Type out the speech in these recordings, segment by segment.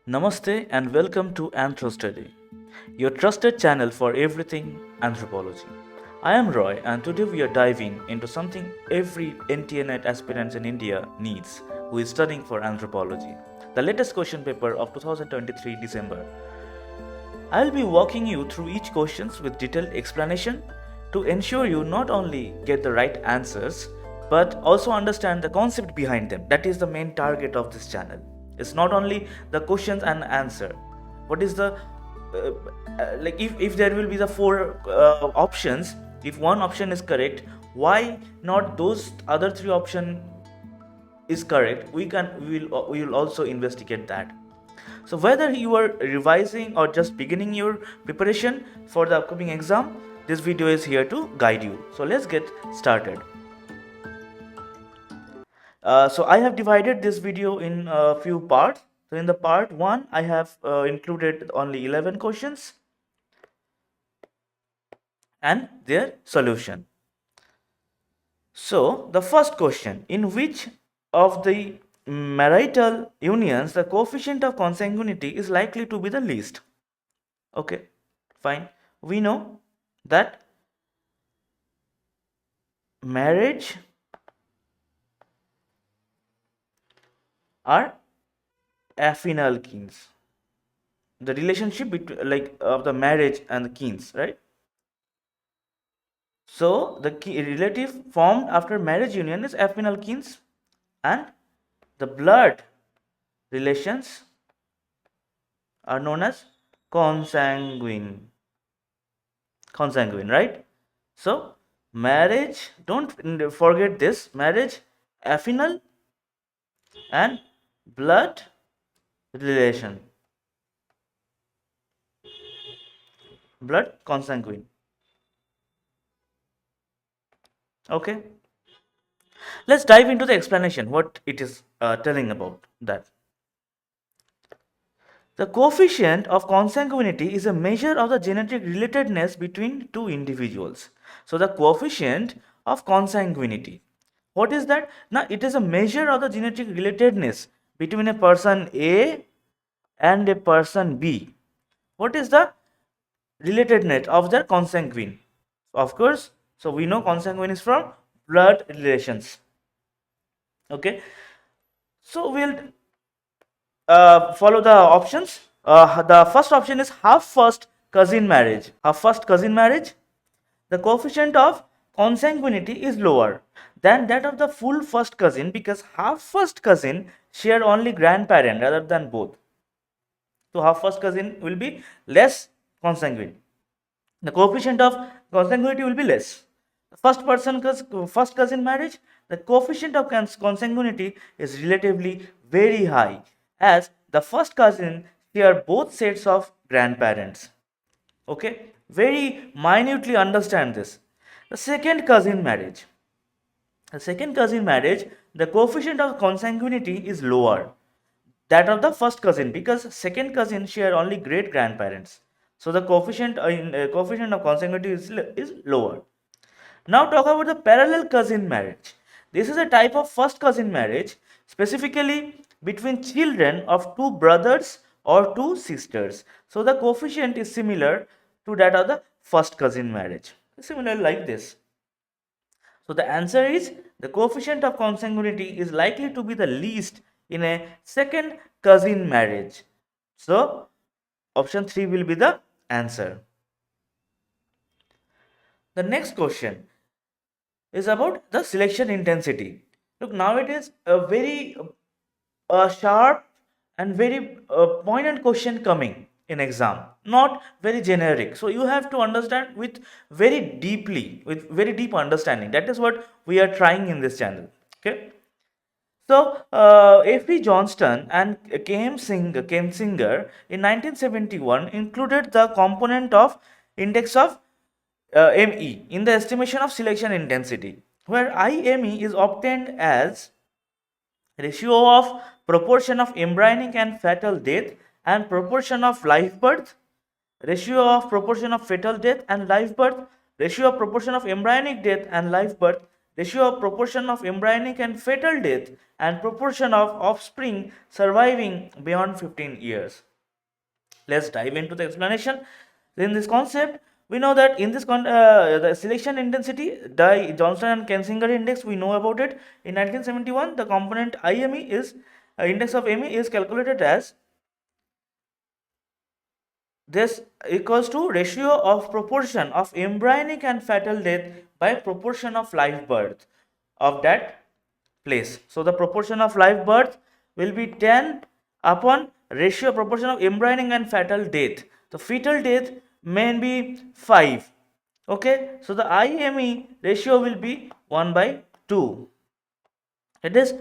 Namaste and welcome to Anthro Study, your trusted channel for everything anthropology. I am Roy and today we are diving into something every NTA NET aspirant in India needs who is studying for anthropology, the latest question paper of 2023 December. I'll be walking you through each questions with detailed explanation to ensure you not only get the right answers but also understand the concept behind them. That is the main target of this channel. It's not only the questions and answer. What is the if there will be the four options, if one option is correct, why not those other three option is correct? We will also investigate that. So whether you are revising or just beginning your preparation for the upcoming exam, this video is here to guide you. So let's get started. So I have divided this video in a few parts. So in the part 1, I have included only 11 questions and their solution. So the first question, in which of the marital unions the coefficient of consanguinity is likely to be the least? Okay, fine. We know that marriage are affinal kins. The relationship between of the marriage and the kins, right? So the relative formed after marriage union is affinal kins, and the blood relations are known as consanguine. Consanguine, right? So marriage, don't forget this, marriage affinal and blood relation, blood consanguine. Okay, let's dive into the explanation what it is telling about that. The coefficient of consanguinity is a measure of the genetic relatedness between two individuals. So the coefficient of consanguinity, what is that? Now it is a measure of the genetic relatedness between a person A and a person B. What is the relatedness of their consanguine? Of course, so we know consanguine is from blood relations. Okay, so we'll follow the options. The first option is half first cousin marriage. Half first cousin marriage, the coefficient of consanguinity is lower than that of the full first cousin because half first cousin share only grandparent rather than both. So half first cousin will be less consanguine. The coefficient of consanguinity will be less. First cousin marriage, the coefficient of consanguinity is relatively very high as the first cousin share both sets of grandparents. Okay, very minutely understand this. The second cousin marriage. The second cousin marriage, the coefficient of consanguinity is lower that of the first cousin because second cousin share only great grandparents. So the coefficient of consanguinity is lower. Now talk about the parallel cousin marriage. This is a type of first cousin marriage specifically between children of two brothers or two sisters. So the coefficient is similar to that of the first cousin marriage. Similar like this. So the answer is the coefficient of consanguinity is likely to be the least in a second cousin marriage. So option 3 will be the answer. The next question is about the selection intensity. Look, now it is a very sharp and very poignant question coming in exam, not very generic. So you have to understand with very deeply, with very deep understanding. That is what we are trying in this channel. Okay. So F.B. Johnston and Kensinger in 1971 included the component of index of ME in the estimation of selection intensity, where IME is obtained as ratio of proportion of embryonic and fetal death and proportion of live birth, ratio of proportion of fetal death and live birth, ratio of proportion of embryonic death and live birth ratio of proportion of embryonic and fetal death, and proportion of offspring surviving beyond 15 years. Let's dive into the explanation. In this concept, we know that in this the selection intensity, Johnson and Kensinger index, we know about it. In 1971, the component IME is index of ME is calculated as this equals to ratio of proportion of embryonic and fetal death by proportion of live birth of that place. So the proportion of live birth will be 10 upon ratio proportion of embryonic and fetal death. The fetal death may be 5. Okay, so the IME ratio will be 1 by 2. It is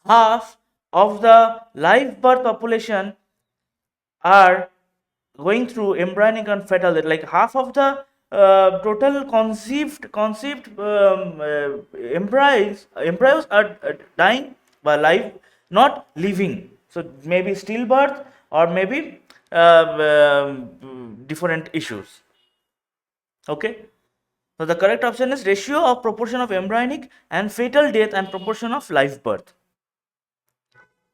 half of the live birth population are going through embryonic and fetal death, like half of the total conceived embryos are dying by life, not living. So maybe stillbirth or maybe different issues. Okay, so the correct option is ratio of proportion of embryonic and fetal death and proportion of live birth.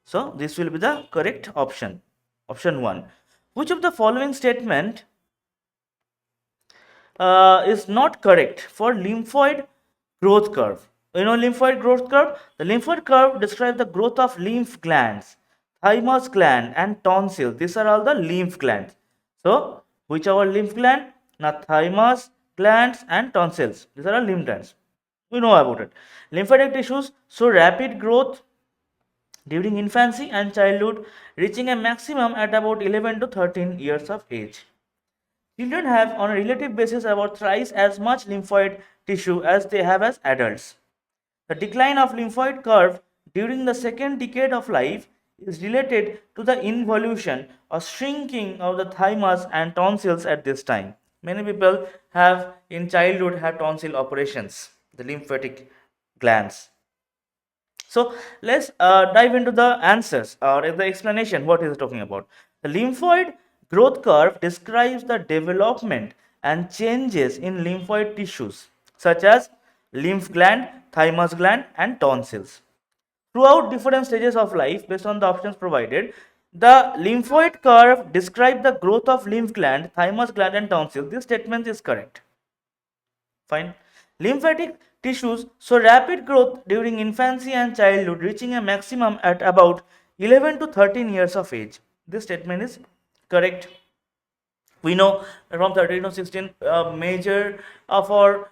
So this will be the correct option. Option 1. Which of the following statement is not correct for lymphoid growth curve? You know lymphoid growth curve? The lymphoid curve describes the growth of lymph glands, thymus gland and tonsil. These are all the lymph glands. So which are lymph gland? Now thymus glands and tonsils. These are all lymph glands. We know about it. Lymphatic tissues show rapid growth during infancy and childhood, reaching a maximum at about 11 to 13 years of age. Children have, on a relative basis, about thrice as much lymphoid tissue as they have as adults. The decline of lymphoid curve during the second decade of life is related to the involution or shrinking of the thymus and tonsils at this time. Many people have in childhood had tonsil operations, the lymphatic glands. So let's dive into the answers or the explanation. What is it talking about? The lymphoid growth curve describes the development and changes in lymphoid tissues such as lymph gland, thymus gland, and tonsils. Throughout different stages of life, based on the options provided, the lymphoid curve describes the growth of lymph gland, thymus gland, and tonsil. This statement is correct. Fine. Lymphatic tissues show rapid growth during infancy and childhood, reaching a maximum at about 11 to 13 years of age. This statement is correct. We know from 13 to 16, major of our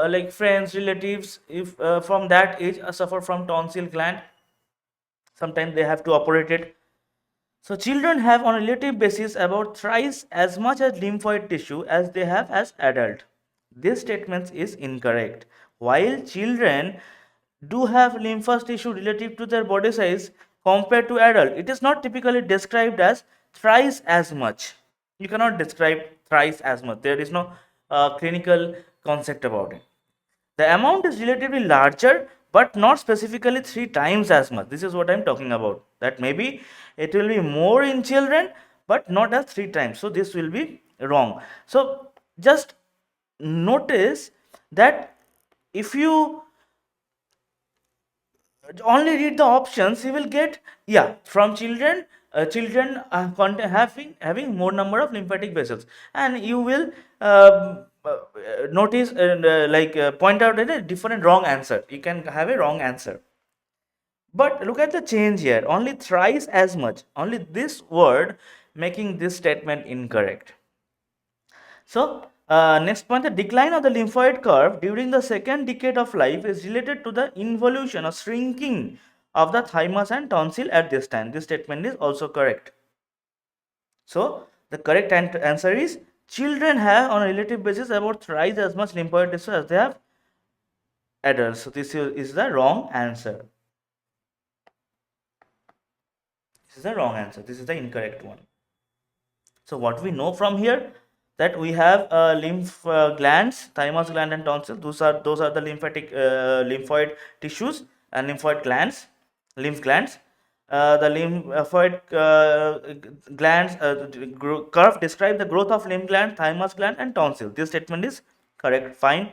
like friends, relatives, if from that age suffer from tonsil gland. Sometimes they have to operate it. So children have on a relative basis about thrice as much as lymphoid tissue as they have as adult. This statement is incorrect. While children do have lymphous tissue relative to their body size compared to adult, it is not typically described as thrice as much. You cannot describe thrice as much. There is no clinical concept about it. The amount is relatively larger but not specifically 3 times as much. This is what I am talking about. That maybe it will be more in children but not as 3 times. So this will be wrong. So just notice that if you only read the options, you will get, yeah, from children, having more number of lymphatic vessels, and you will notice and point out a different wrong answer. You can have a wrong answer. But look at the change here, only thrice as much, only this word making this statement incorrect. So next point, the decline of the lymphoid curve during the second decade of life is related to the involution or shrinking of the thymus and tonsil at this time. This statement is also correct. So the correct answer is children have on a relative basis about thrice as much lymphoid tissue as they have adults. So this is the wrong answer. This is the wrong answer. This is the incorrect one. So what we know from here, that we have lymph glands, thymus gland and tonsil. Those are the lymphoid tissues and lymphoid glands, lymph glands. The lymphoid glands curve describe the growth of lymph gland, thymus gland and tonsil. This statement is correct. Fine.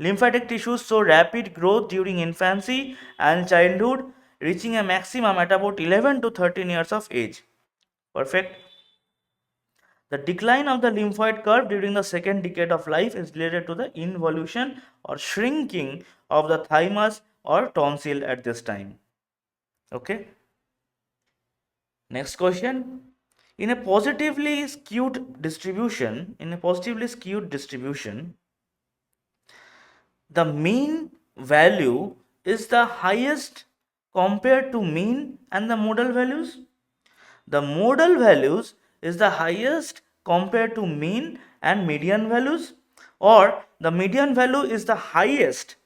Lymphatic tissues show rapid growth during infancy and childhood, reaching a maximum at about 11 to 13 years of age. Perfect. The decline of the lymphoid curve during the second decade of life is related to the involution or shrinking of the thymus or tonsil at this time. Okay. Next question. In a positively skewed distribution, the mean value is the highest compared to mean and the modal values. The modal values is the highest compared to mean and median values, or the median value is the highest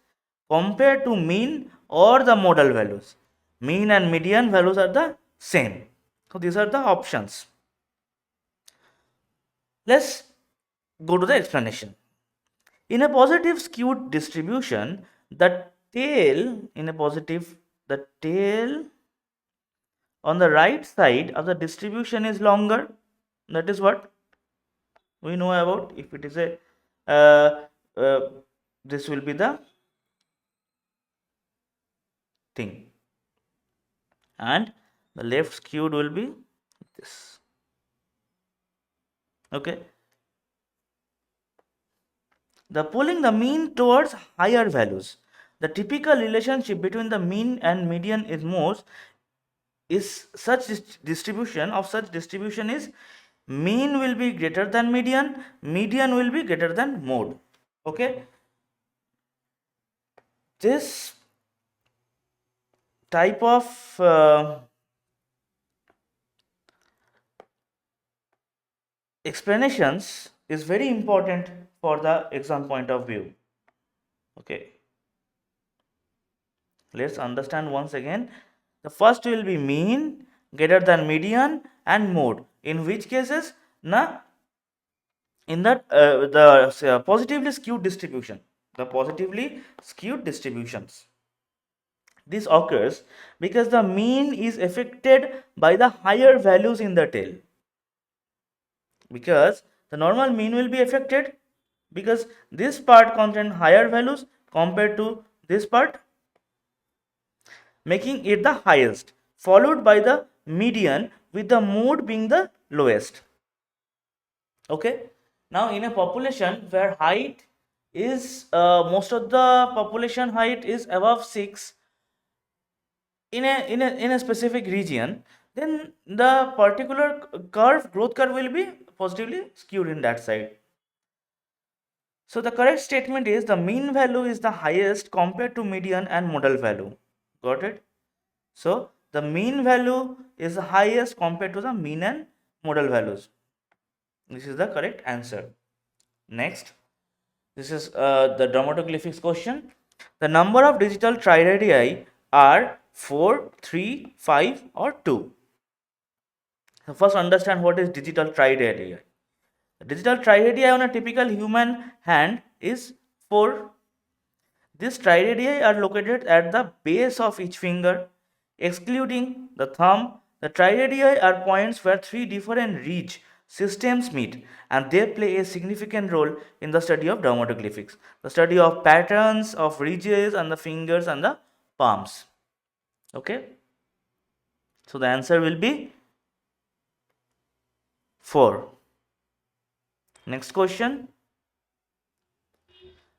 compared to mean or the modal values. Mean and median values are the same. So these are the options. Let's go to the explanation. In a positive skewed distribution, the tail on the right side of the distribution is longer. That is what we know about. If it is a this will be the thing, and the left skewed will be this. Okay. The pulling the mean towards higher values. The typical relationship between the mean and median is such distribution is mean will be greater than median will be greater than mode. Okay. This type of explanations is very important for the exam point of view. Okay, let's understand once again. The first will be mean greater than median and mode, in which cases in that the positively skewed distributions, this occurs because the mean is affected by the higher values in the tail, because the normal mean will be affected because this part contains higher values compared to this part, making it the highest, followed by the median with the mode being the lowest. Okay, now in a population where height is most of the population height is above 6 in a specific region, then the particular growth curve will be positively skewed in that side. So the correct statement is the mean value is the highest compared to median and modal value. Got it? So the mean value is the highest compared to the mean and modal values. This is the correct answer. Next, this is the dermatoglyphics question. The number of digital triradii are 4, 3, 5 or 2. So first understand what is digital triradii. The digital triradii on a typical human hand is 4. These triradii are located at the base of each finger, excluding the thumb. The triradii are points where 3 different ridge systems meet, and they play a significant role in the study of dermatoglyphics, the study of patterns of ridges on the fingers and the palms. Okay, so the answer will be 4. Next question.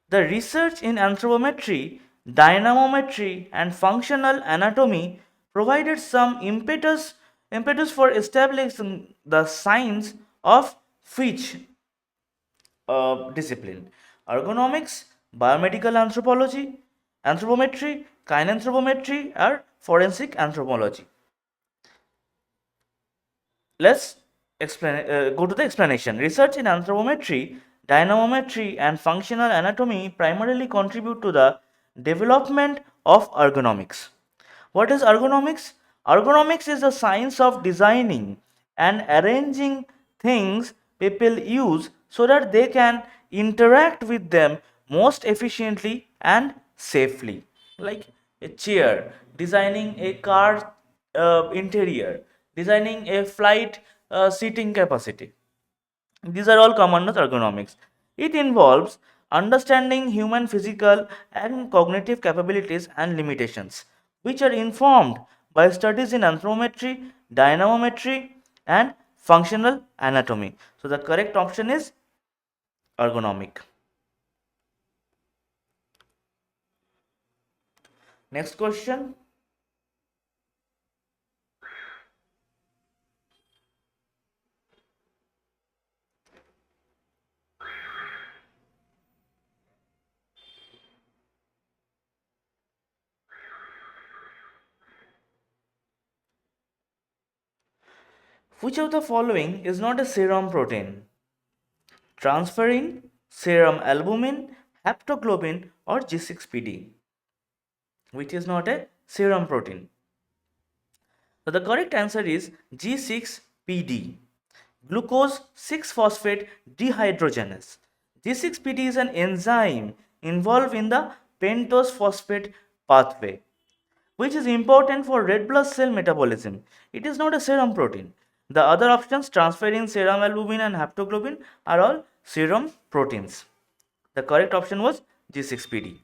The research in anthropometry, dynamometry, and functional anatomy provided some impetus for establishing the science of which discipline? Ergonomics, biomedical anthropology, anthropometry, kinanthropometry, or forensic anthropology. Let's go to the explanation. Research in anthropometry, dynamometry, and functional anatomy primarily contribute to the development of ergonomics. What is ergonomics? Ergonomics is the science of designing and arranging things people use so that they can interact with them most efficiently and safely. Like a chair, designing a car interior, designing a flight seating capacity. These are all common under ergonomics. It involves understanding human physical and cognitive capabilities and limitations, which are informed by studies in anthropometry, dynamometry, and functional anatomy. So the correct option is ergonomic. Next question. Which of the following is not a serum protein? Transferrin, serum albumin, haptoglobin, or G6PD? Which is not a serum protein? So the correct answer is G6PD. Glucose 6-phosphate dehydrogenase. G6PD is an enzyme involved in the pentose phosphate pathway, which is important for red blood cell metabolism. It is not a serum protein. The other options, transferrin, serum albumin, and haptoglobin, are all serum proteins. The correct option was G6PD.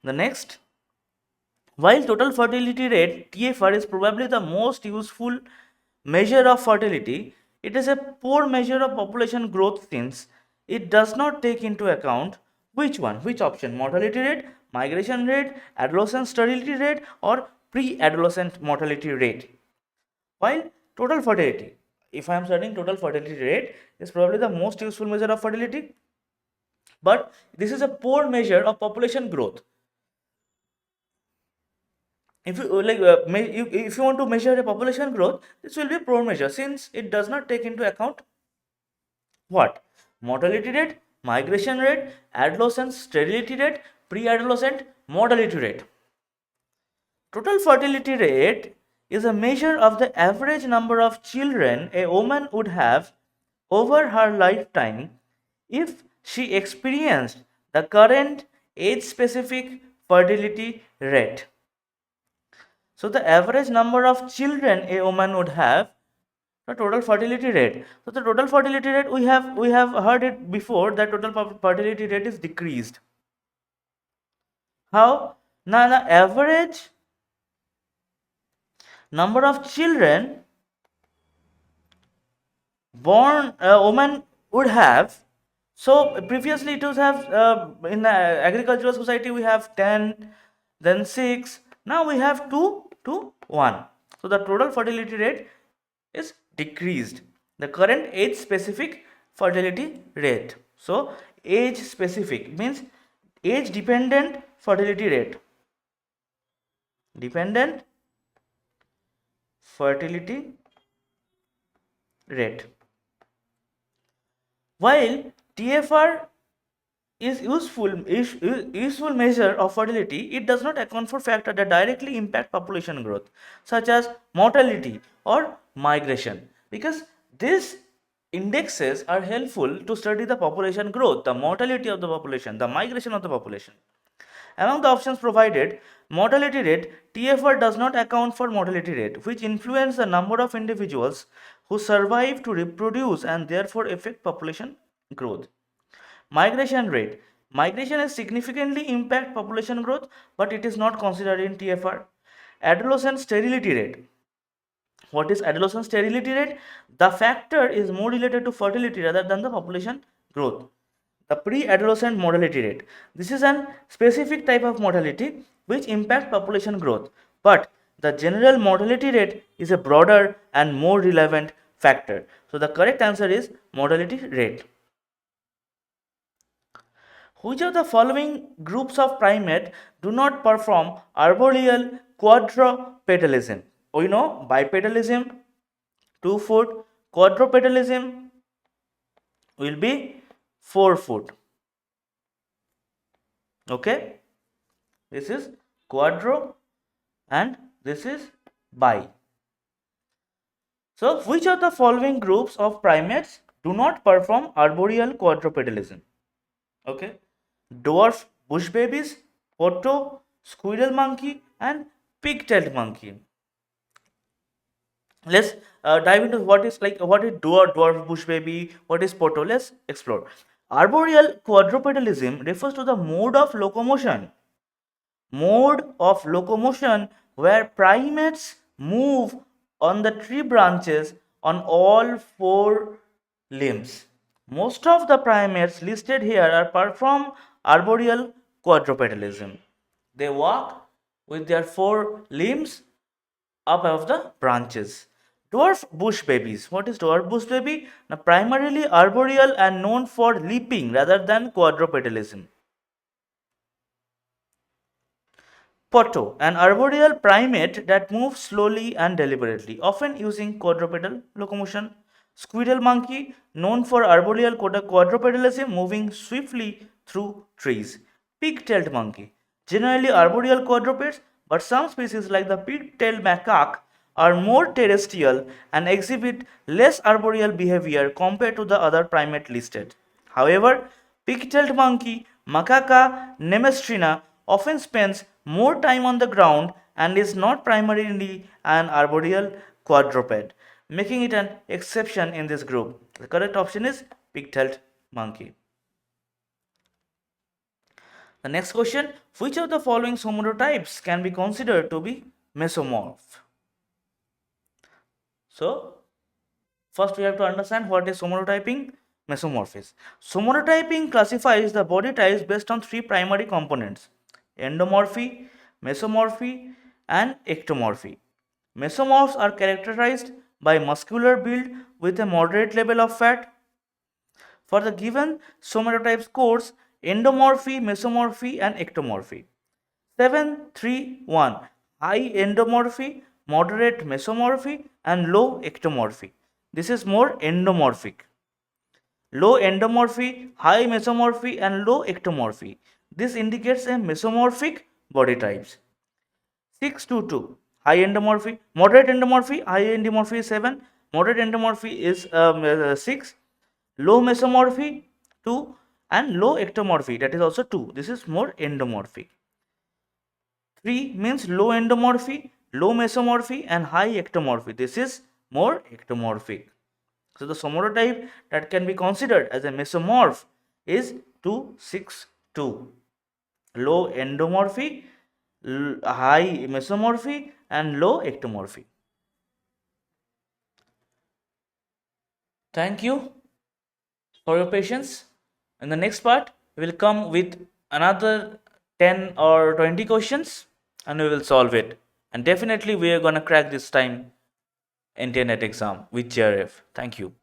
The next, while total fertility rate TFR is probably the most useful measure of fertility, it is a poor measure of population growth since it does not take into account which one, which option, mortality rate, migration rate, adolescent sterility rate, or pre-adolescent mortality rate. While total fertility, if I am studying total fertility rate, is probably the most useful measure of fertility, but this is a poor measure of population growth. If you if you want to measure a population growth, this will be a poor measure since it does not take into account what, mortality rate, migration rate, adolescent sterility rate, pre-adolescent mortality rate. Total fertility rate is a measure of the average number of children a woman would have over her lifetime if she experienced the current age specific fertility rate. So the average number of children a woman would have, the total fertility rate. So the total fertility rate, we have heard it before that total fertility rate is decreased. How? Now the average number of children born a woman would have. So previously it was have in the agricultural society we have 10, then 6. Now we have 2 to 1. So the total fertility rate is decreased. The current age specific fertility rate. So age specific means age dependent fertility rate. Dependent fertility rate. While TFR is useful measure of fertility, it does not account for factors that directly impact population growth, such as mortality or migration, because these indexes are helpful to study the population growth, the mortality of the population, the migration of the population. Among the options provided, mortality rate, TFR does not account for mortality rate, which influence the number of individuals who survive to reproduce and therefore affect population growth. Migration rate. Migration has significantly impact population growth, but it is not considered in TFR. Adolescent sterility rate. What is adolescent sterility rate? The factor is more related to fertility rather than the population growth. The pre-adolescent mortality rate. This is a specific type of mortality which impact population growth, but the general mortality rate is a broader and more relevant factor. So the correct answer is mortality rate. Which of the following groups of primate do not perform arboreal quadrupedalism? We know bipedalism, 2-foot, quadrupedalism will be 4-foot. Okay, this is quadro and this is bi. So which of the following groups of primates do not perform arboreal quadrupedalism? Okay, dwarf bush babies, poto, squirrel monkey, and pig-tailed monkey. Let's dive into what is dwarf bush baby, what is poto. Let's explore. Arboreal quadrupedalism refers to the mode of locomotion where primates move on the tree branches on all four limbs. Most of the primates listed here are perform arboreal quadrupedalism. They walk with their four limbs up of the branches. Dwarf bush babies. What is dwarf bush baby? Now, primarily arboreal and known for leaping rather than quadrupedalism. Potto, an arboreal primate that moves slowly and deliberately, often using quadrupedal locomotion. Squirrel monkey, known for arboreal quadrupedalism, moving swiftly through trees. Pig-tailed monkey, generally arboreal quadrupeds, but some species like the pig-tailed macaque are more terrestrial and exhibit less arboreal behavior compared to the other primate listed. However, pig-tailed monkey, Macaca nemestrina, often spends more time on the ground and is not primarily an arboreal quadruped, making it an exception in this group. The correct option is pig-tailed monkey. The next question, which of the following somatotypes can be considered to be mesomorph? So, first we have to understand what is somatotyping. Mesomorphism. Somatotyping classifies the body types based on three primary components: endomorphy, mesomorphy, and ectomorphy. Mesomorphs are characterized by muscular build with a moderate level of fat. For the given somatotype scores, endomorphy, mesomorphy, and ectomorphy. 731, high endomorphy, moderate mesomorphy, and low ectomorphy. This is more endomorphic. Low endomorphy, high mesomorphy, and low ectomorphy. This indicates a mesomorphic body types. 622, high endomorphy, moderate endomorphy, high endomorphy is 7, moderate endomorphy is 6, low mesomorphy 2, and low ectomorphy, that is also 2. This is more endomorphic. 3 means low endomorphy, low mesomorphy, and high ectomorphy. This is more ectomorphic. So the somatotype that can be considered as a mesomorph is 262. Low endomorphy, high mesomorphy, and low ectomorphy. Thank you for your patience. In the next part, we will come with another 10 or 20 questions and we will solve it. And definitely we are going to crack this time NTA NET exam with JRF. Thank you.